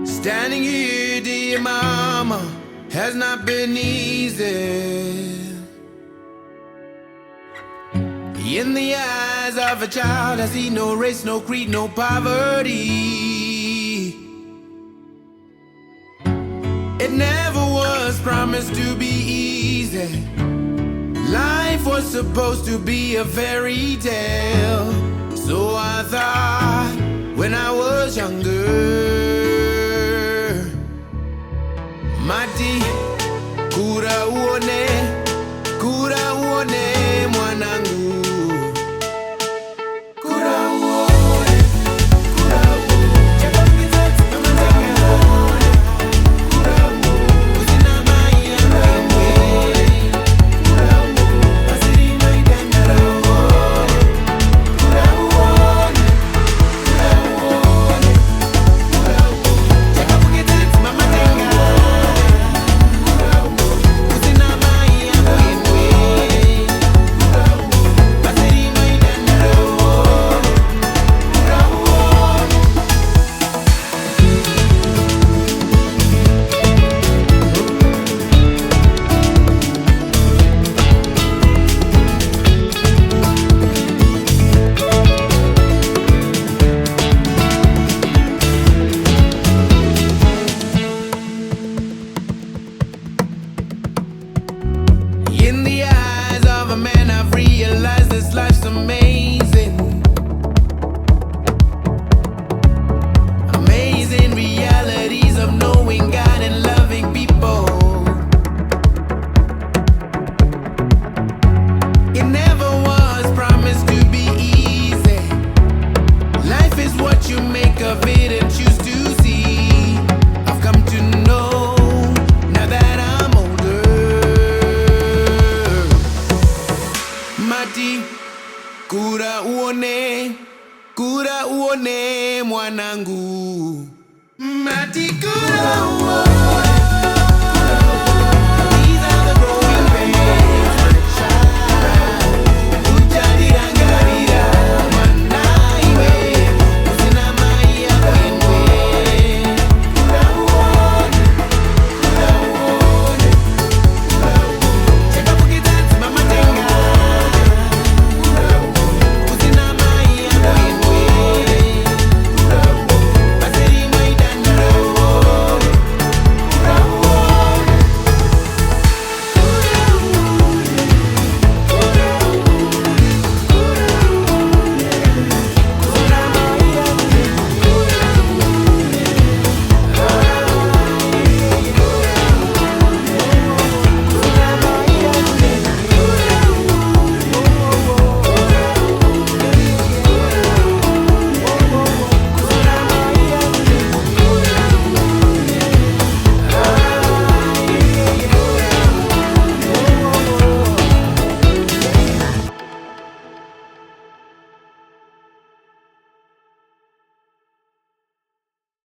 Standing here, dear mama, has not been easy. In the eyes of a child, I see no race, no creed, no poverty. It never was promised to be easy. Life was supposed to be a fairy tale. So I thought when I was younger. Mati, kura uone mwanangu. Kura uone, kura uone. Kura uone, uzina maya mwenye. Kura uone, asiri maidangara uone. Kura uone, kura uone. Kura uone, chaka bukitati mama tenga. In the eyes of a man, I've realized this life's amazing. Amazing realities of knowing God and loving people. It never was promised to be easy. Life is what you make of it and choose to see. I've come to know now that I'm older. Mati, kura uone mwanangu. Mati, kura uone.